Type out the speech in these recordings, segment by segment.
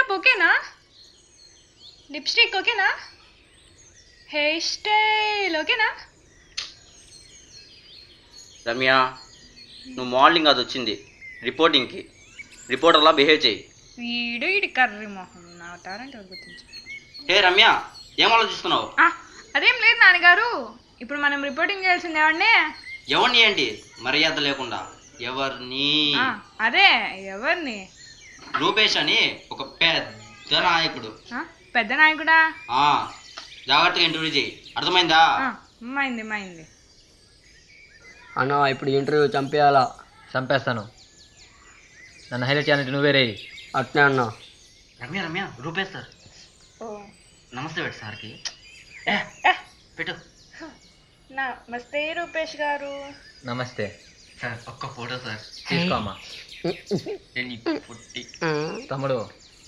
Makeup ఓకేనా? Lipstick ఓకేనా? Hair style ఓకేనా? రమ్య, నువ్వు మోడలింగ్ అది వచ్చింది, రిపోర్టింగ్కి రిపోర్టర్లా బిహేవ్ చేయి. వీడు ఇడి కర్రీ మొహం నా టాలెంట్ గుర్తించు. హే రమ్య, ఏం ఆలోచిస్తున్నావు? అదేం లేదు నాన్నగారు, ఇప్పుడు మనం రిపోర్టింగ్ చేయాల్సింది ఎవరిని? ఎవరిని ఏంటి మర్యాద లేకుండా? ఎవరిని? అదే ఎవరిని? రూపేష్ అని ఒక పెద్ద నాయకుడు. పెద్ద నాయకుడా? జాగ్రత్తగా ఇంటర్వ్యూ చేయి, అర్థమైందా? మైంది. అన్న ఇప్పుడు ఇంటర్వ్యూ చంపేయాలా? చంపేస్తాను. నన్ను హైలైట్ చేయాలంటే నువ్వే రే. అట్నే అన్న. రమ్య రూపేష్ సార్. నమస్తే పెట్టు సార్కి. పెట్టు. నమస్తే రూపేష్ గారు. నమస్తే సార్, ఒక్క ఫోటో సార్. తీసుకోమ్మా. తమ్ముడు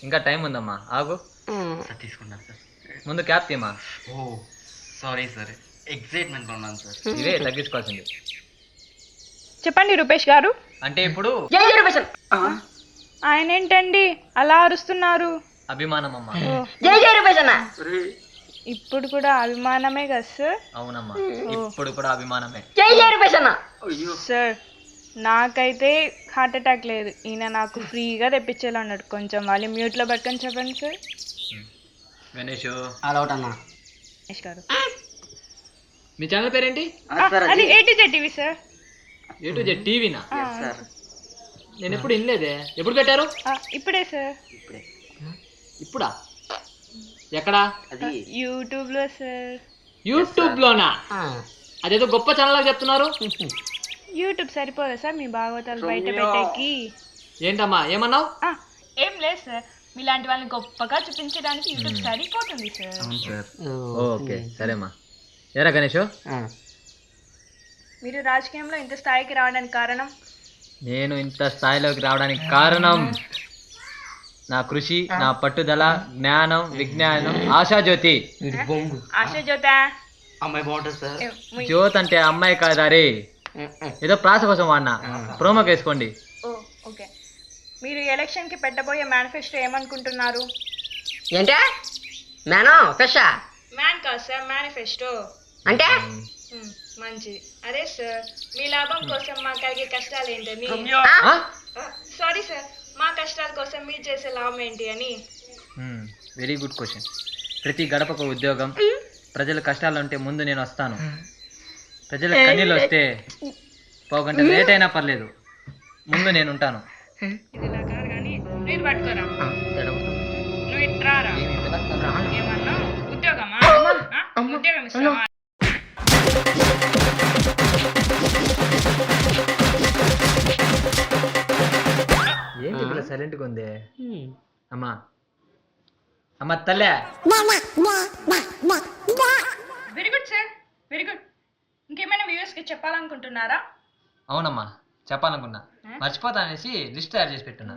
ఇంకా టైం ఉందమ్మా, ఆగు. సార్ తీసుకున్నాను సార్. ముందు క్యాప్ తీమా. ఓ సారీ సార్, ఎక్సైట్మెంట్ ఉన్నాను సార్. ఇవే తగ్గించుకోవాల్సింది. చెప్పండి రూపేష్ గారు. అంటే ఇప్పుడు ఆయన ఏంటండి అలా అరుస్తున్నారు? అభిమానం అమ్మా. ఇప్పుడు కూడా అభిమానమే కదా సార్? అవునమ్మా, ఇప్పుడు కూడా అభిమానమే. సార్ నాకైతే హార్ట్ అటాక్ లేదు, ఈయన నాకు ఫ్రీగా తెప్పించేలా అన్నాడు. కొంచెం వాళ్ళు మ్యూట్లో పెట్టుకొని చెప్పండి సార్. గణేష్ అలౌట్ అన్న. గణేష్ గారు, మీ ఛానల్ పేరేంటి? అది A to Z TV sir. A to Z టీవీనా? నేను ఎప్పుడు వినలేదే. ఎప్పుడు పెట్టారు? ఇప్పుడే సార్. ఇప్పుడా? ఎక్కడా? యూట్యూబ్ లో సార్. యూట్యూబ్ లోనా? అదేదో గొప్ప ఛానల్ చెప్తున్నారు. యూట్యూబ్ సరిపోదా సార్ మీ భాగవతాలు బయట పెట్టేకి? ఏంటమ్మా ఏమన్నావు? ఏం లేదు సార్, మీలాంటి వాళ్ళని గొప్పగా చూపించడానికి యూట్యూబ్ సరిపోతుంది సార్. ఓకే సరేమ్మా. ఏరా గణేష్, మీరు రాజకీయంలో ఇంత స్థాయికి రావడానికి కారణం? నేను ఇంత స్థాయిలోకి రావడానికి కారణం నా కృషి, నా పట్టుదల, జ్ఞానం, విజ్ఞానం, ఆశాజ్యోతి. ఆశాజ్యోత అమ్మాయి బాగుంటుంది సార్. జ్యోత్ అంటే అమ్మాయి కాదా రే, ఏదో ప్రాస కోసం వాడినా, ప్రోమోకి వేసుకోండి. ఓకే, మీరు ఎలక్షన్ కి పెట్టబోయే మేనిఫెస్టో ఏమనుకుంటున్నారు? ఏంటే మ్యానో ఫెషా? మ్యాన్ కాదు సార్, మేనిఫెస్టో అంటే మంచిది. అదే సార్, మీ లాభం కోసం మా కలిగే కష్టాలు ఏంటని. సారీ సార్, మా కష్టాల కోసం మీరు చేసే లాభం ఏంటి అని. Very good question. ప్రతి గడపకు ఉద్యోగం, ప్రజల కష్టాలు ఉంటే ముందు నేను వస్తాను. ప్రజల కన్నీళ్ళు వస్తే పోగంట లేట్ అయినా పర్లేదు, ముందు నేను ఉంటాను. ఇది ఇలా కాదు కానీ మీరు పట్టుకోరా. నువ్వు ఇట్రారా. ఏమన్నా ఉద్యోగమా? ఉద్యోగం ఇస్తావా? ఏంటి పిల్ల సైలెంట్గా ఉంది? అమ్మా అమ్మ తల్లే. Very good sir, very good. ఇంకేమైనా వ్యూవర్స్ కి చెప్పాలనుకుంటున్నారా? అవునమ్మా చెప్పాలనుకున్నా, మర్చిపోతా అనేసి లిస్ట్ తయారు చేసి పెట్టున్నా.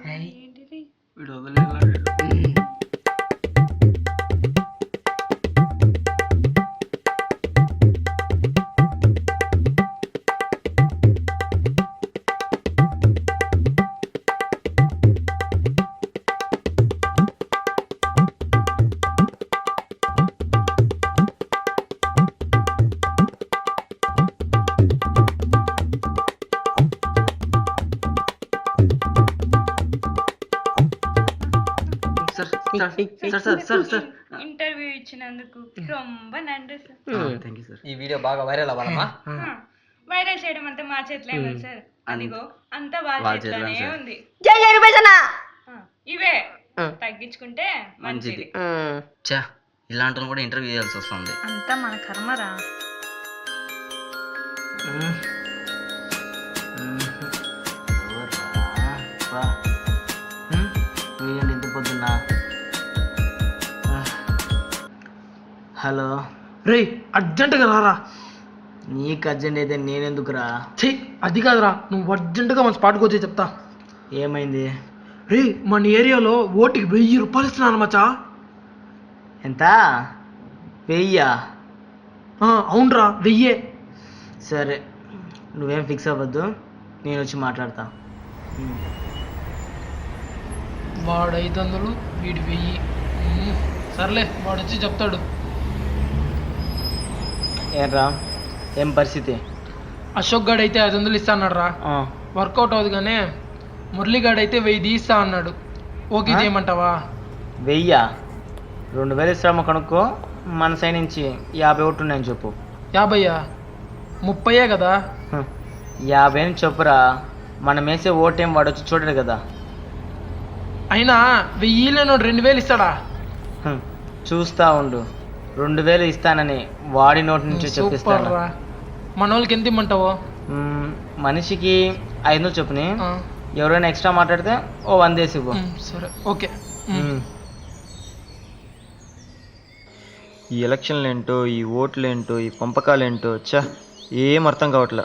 ఇంటర్వ్యూ ఇచ్చినందుకు రొంబ నండి సార్. Thank you sir. ఈ వీడియో బాగా వైరల్ అవ్వాలమ్మా. వైరల్ చేయడం అంతా మా చేతిలో ఏమో సార్, అదిగో అంతా వాళ్ళ చేతిలోనే ఉంది. ఇవే తగ్గించుకుంటే మంచిది. చా, ఇలాంటి కూడా ఇంటర్వ్యూ చేయాల్సి వస్తుంది. అంతా మన కర్మరా. ఇంత పొద్దున్నా. హలో రే, అర్జెంటుగా రారా. నీకు అర్జెంట్ అయితే నేనెందుకురా? చెయ్యి, అది కాదురా, నువ్వు అర్జెంటుగా మన స్పాట్కి వచ్చి చెప్తా. ఏమైంది? రే, మన ఏరియాలో ఓటుకి 1000 రూపాయలు ఇస్తున్నాను మచ్చా. ఎంత? 1000? అవునరా, 1000. సరే, నువ్వేం ఫిక్స్ అవ్వద్దు, నేను వచ్చి మాట్లాడతా. వాడు 500, వీడు 1000. సర్లే వాడు వచ్చి చెప్తాడు. ఏంట్రా ఏం పరిస్థితి? అశోక్ గాడు అయితే 500 ఇస్తా అన్నాడు రా. వర్కౌట్ అవుతుంది కానీ మురళీగాడు అయితే 1000 ఇస్తా అన్నాడు. ఓకే చేయమంటావా? 1000? 2000 ఇస్తామో కనుక్కో. మన సైడ్ నుంచి 50 ఓట్లు ఉన్నాయని చెప్పు. 50? 30 కదా. 50 అని చెప్పురా. మనం వేసే ఓటేం వాడు వచ్చి చూడడు కదా. అయినా 1000 2000 ఇస్తాడా? చూస్తా ఉండు. 2000 ఇస్తానని వాడి నోటి నుంచి చెప్పిస్తాను. మన వాళ్ళకి ఎంత ఇమ్మంటావు? మనిషికి 500 చెప్పుని. ఎవరైనా ఎక్స్ట్రా మాట్లాడితే ఓ 100 వేసి ఇవ్వు. సరే ఓకే. ఈ ఎలక్షన్లు ఏంటో, ఈ ఓట్లు ఏంటో, ఈ పంపకాలు ఏంటో ఏం అర్థం కావట్లే.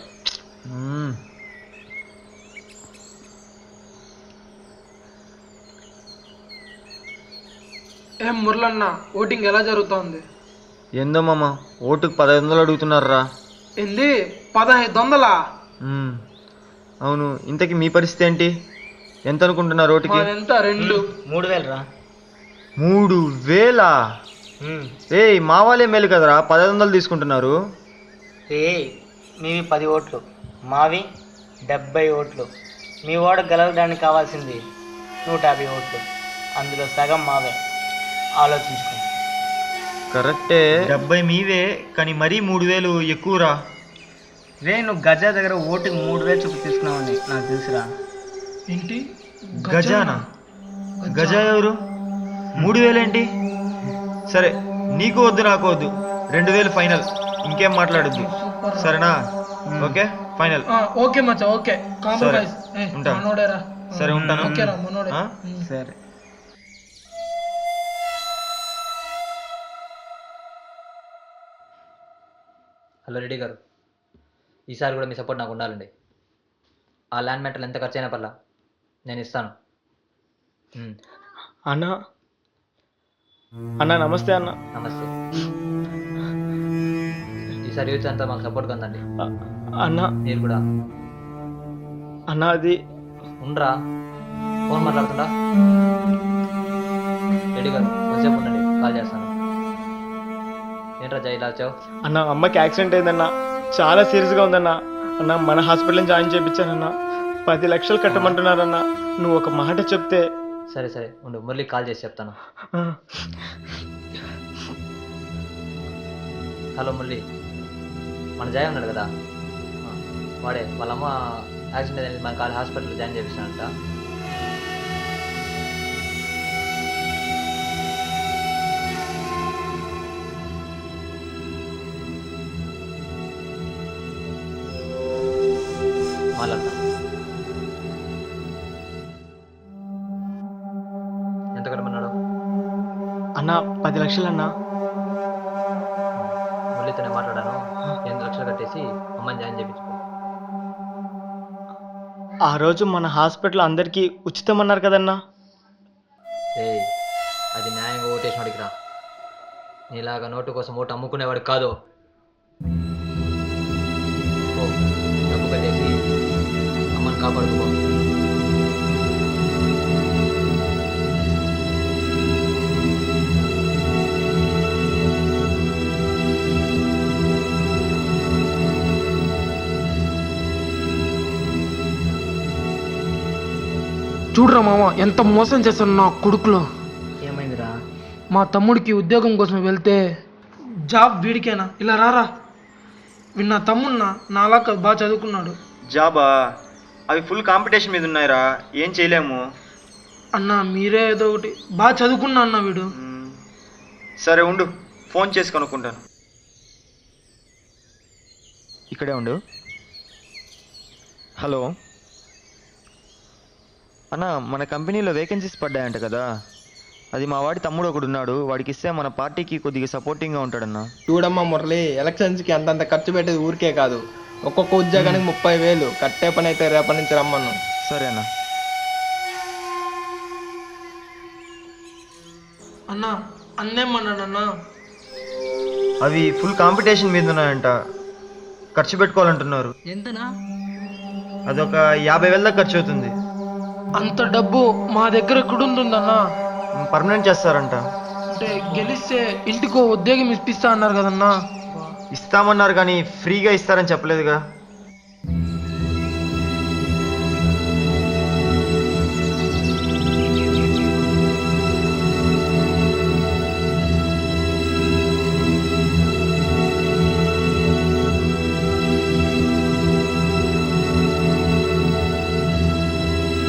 ఏం మురళన్న, ఓటింగ్ ఎలా జరుగుతోంది? ఏందో మామ, ఓటుకు 1500 అడుగుతున్నారా? ఏంది 1500? అవును. ఇంతకీ మీ పరిస్థితి ఏంటి? ఎంత అనుకుంటున్నారు ఓటుకి? ఎంత? 3000 రా. 3000? ఏయ్ మా వాళ్ళే మేలు కదరా, 1500 తీసుకుంటున్నారు. మీవి 10 ఓట్లు, మావి 70 ఓట్లు. మీ వాడు గెలవడానికి కావాల్సింది 150 ఓట్లు. అందులో సగం మావే. ఆలోచించుకో. కరెక్టే. 70 మీవే, కానీ మరీ 3000 ఎక్కువరా. నువ్వు గజా దగ్గర ఓటుకి 3000 చొప్పు తీసుకున్నావని నాకు తెలుసురా. ఏంటి గజానా? గజా ఎవరు? 3000 ఏంటి? సరే, నీకు వద్దు నాకు వద్దు, 2000 ఫైనల్. ఇంకేం మాట్లాడద్దు, సరేనా? Okay final. ఓకే మచ్చా, ఓకే కాంప్రమైజ్. ఉంటా. మనోడేరా. సరే ఉంటాను. ఓకేరా మనోడే. సరే. హలో రెడ్డి గారు, ఈసారి కూడా మీ సపోర్ట్ నాకు ఉండాలండి. ఆ ల్యాండ్ మ్యాటర్లు ఎంత ఖర్చు అయినా పర్లా నేను ఇస్తాను. అన్నా అన్నా నమస్తే అన్న. నమస్తే. ఈసారి యూత్ అంతా మాకు సపోర్ట్గా ఉందండి. అన్నా మీరు కూడా. అన్నా అది ఉండరా, ఫోన్ మాట్లాడుతుందా? రెడ్డి గారు కొంచెంసేపు ఉండండి, కాల్ చేస్తాను. ఏంట్రా జై ఇలా వచ్చావు? అన్న అమ్మకి యాక్సిడెంట్ అయిందన్నా, చాలా సీరియస్గా ఉందన్నా. అన్న మన హాస్పిటల్ జాయిన్ చేయించానన్నా. 10 లక్షలు కట్టమంటున్నారన్నా. నువ్వు ఒక మాట చెప్తే. సరే సరే ఉండు, మురళి కాల్ చేసి చెప్తాను. హలో మురళి, మన జయ ఉన్నాడు కదా, వాడే వాళ్ళ అమ్మ యాక్సిడెంట్ అనేది మన కాలేజ్ హాస్పిటల్లో జాయిన్ చేపిస్తానంట. మాట్లాడతాను. ఎంత కట్టమన్నాడు? అన్న 10 లక్షలు అన్నా. మురళితోనే మాట్లాడాను. 8 లక్షలు కట్టేసి అమ్మని జాయిన్ చేయించుకో. ఆ రోజు మన హాస్పిటల్ అందరికీ ఉచితం అన్నారు కదన్నా. అది న్యాయంగా ఓటేసినవాడికి రా. నీలాగా నోటు కోసం ఓటు అమ్ముకునేవాడికి కాదు. డబ్బు కట్టేసి అమ్మని కాపాడుకో. చూడరా మామ, ఎంత మోసం చేస్తాను నా కొడుకులో. ఏమైందిరా? మా తమ్ముడికి ఉద్యోగం కోసం వెళ్తే జాబ్ వీడికేనా? ఇలా రారా, వీడు నా తమ్మున్నా, నాలా బాగా చదువుకున్నాడు. జాబా? అవి ఫుల్ కాంపిటీషన్ మీద ఉన్నాయిరా, ఏం చేయలేము. అన్న మీరే ఏదో ఒకటి. బాగా చదువుకున్నా అన్న వీడు. సరే ఉండు, ఫోన్ చేసి కనుక్కుంటాను. ఇక్కడే ఉండు. హలో అన్న, మన కంపెనీలో వేకెన్సీస్ పడ్డాయంట కదా, అది మా వాడి తమ్ముడు ఒకడు ఉన్నాడు, వాడికి ఇస్తే మన పార్టీకి కొద్దిగా సపోర్టింగ్గా ఉంటాడన్నా. చూడమ్మా మురళి, ఎలక్షన్స్కి అంతంత ఖర్చు పెట్టేది ఊరికే కాదు. ఒక్కొక్క ఉద్యోగానికి 30,000 కట్టే పని అయితే రేపటి నుంచి రమ్మను. సరే అన్న. అన్న అన్నేమన్నాడు అన్న? అవి ఫుల్ కాంపిటీషన్ మీద ఉన్నాయంట, ఖర్చు పెట్టుకోవాలంటున్నారు. ఎంతనా? అదొక 50,000 దాకా ఖర్చు అవుతుంది. అంత డబ్బు మా దగ్గర ఎక్కడుంటుందన్నా? పర్మనెంట్ చేస్తారంట. అంటే గెలిస్తే ఇంటికో ఉద్యోగం ఇప్పిస్తా అన్నారు కదన్నా. ఇస్తామన్నారు కానీ ఫ్రీగా ఇస్తారని చెప్పలేదుగా.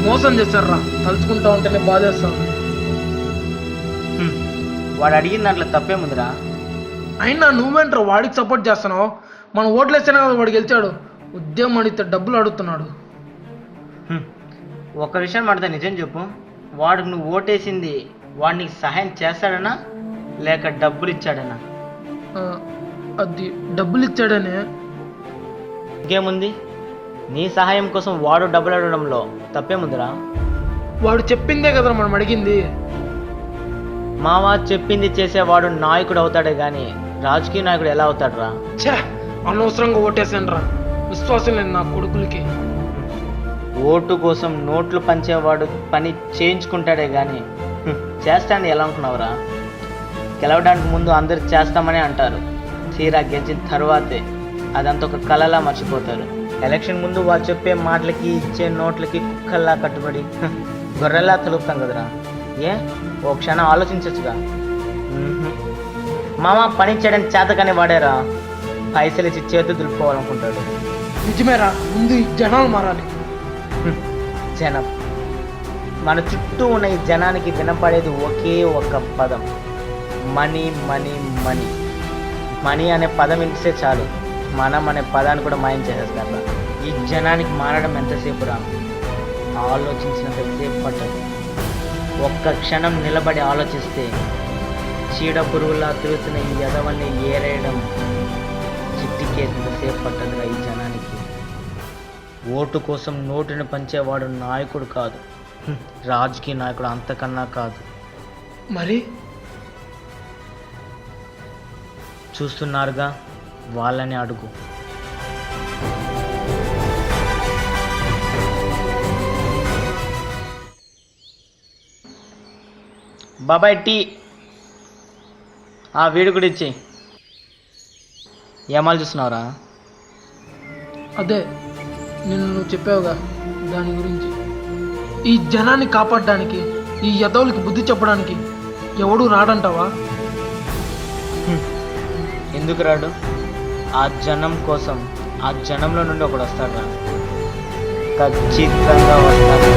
మోసం చేశారా, తలుచుకుంటా ఉంటేనే బాధేస్తాను. వాడు అడిగిన దాంట్లో తప్పేముందిరా? అయినా నువ్వేంట్రా వాడికి సపోర్ట్ చేస్తున్నావు? మనం ఓట్లేస్తేనే కదా వాడు గెలిచాడు. ఉద్యమం అడిగితే డబ్బులు అడుగుతున్నాడు. ఒక్క విషయం అడితే నిజం చెప్పు, వాడికి నువ్వు ఓటేసింది వాడు నీకు సహాయం చేస్తాడనా లేక డబ్బులు ఇచ్చాడనా? అది డబ్బులు ఇచ్చాడనే. ఇంకేముంది, నీ సహాయం కోసం వాడు డబ్బులు అడగడంలో తప్పేముందిరా? వాడు చెప్పిందే కదా మనం అడిగింది. మావా చెప్పింది చేసేవాడు నాయకుడు అవుతాడే కానీ రాజకీయ నాయకుడు ఎలా అవుతాడురా? ఛే, అనవసరంగా ఓటేసాను రా. విశ్వాసం లేదు నా కొడుకులకి. ఓటు కోసం నోట్లు పంచేవాడు పని చేయించుకుంటాడే కానీ చేస్తాడని ఎలా అనుకున్నావురా? గెలవడానికి ముందు అందరు చేస్తామని అంటారు, తీరా గెలిచిన తర్వాతే అదంతా ఒక కళలా మర్చిపోతారు. ఎలక్షన్ ముందు వాళ్ళు చెప్పే మాటలకి ఇచ్చే నోట్లకి కుక్కల్లా కట్టుబడి గొర్రెల్లా తలుపుతాం కదరా. ఏ ఓ క్షణం ఆలోచించచ్చుగా. మామ పని చేయడానికి చేతగానే వాడారా, పైసలు ఇచ్చి చేతులు దులుపుకోవాలనుకుంటాడు. నిజమేరా, ముందు ఈ జనాలు మారాలి. జనం, మన చుట్టూ ఉన్న ఈ జనానికి వినపడేది ఒకే ఒక పదం, మనీ మనీ మనీ. మనీ అనే పదం వినిపిస్తే చాలు మనం అనే పదాన్ని కూడా మాయం చేసేస్తారు. ఈ జనానికి మారడం ఎంతసేపు రా? ఆలోచించినంతసేపు పట్టదు. ఒక్క క్షణం నిలబడి ఆలోచిస్తే చీడ పురుగులా తిరుగుతున్న ఈ ఎదవల్ని ఏరేయడం చిట్టికేసేంతసేపు పట్టదురా ఈ జనానికి. ఓటు కోసం నోటుని పంచేవాడు నాయకుడు కాదు, రాజకీయ నాయకుడు అంతకన్నా కాదు. మరి చూస్తున్నారుగా, వాళ్ళని అడుగు. బాబాయ్ టీ, ఆ వీడు కూడా ఇచ్చి. ఏమాలు చూస్తున్నావురా? అదే నిన్ను నువ్వు చెప్పావుగా దాని గురించి. ఈ జనాన్ని కాపాడడానికి, ఈ యదవులకి బుద్ధి చెప్పడానికి ఎవడు రాడంటావా? ఎందుకు రాడు? ఆ జనం కోసం ఆ జనంలో నుండి ఒకడు వస్తాడు రా, ఖచ్చితంగా వస్తాడు.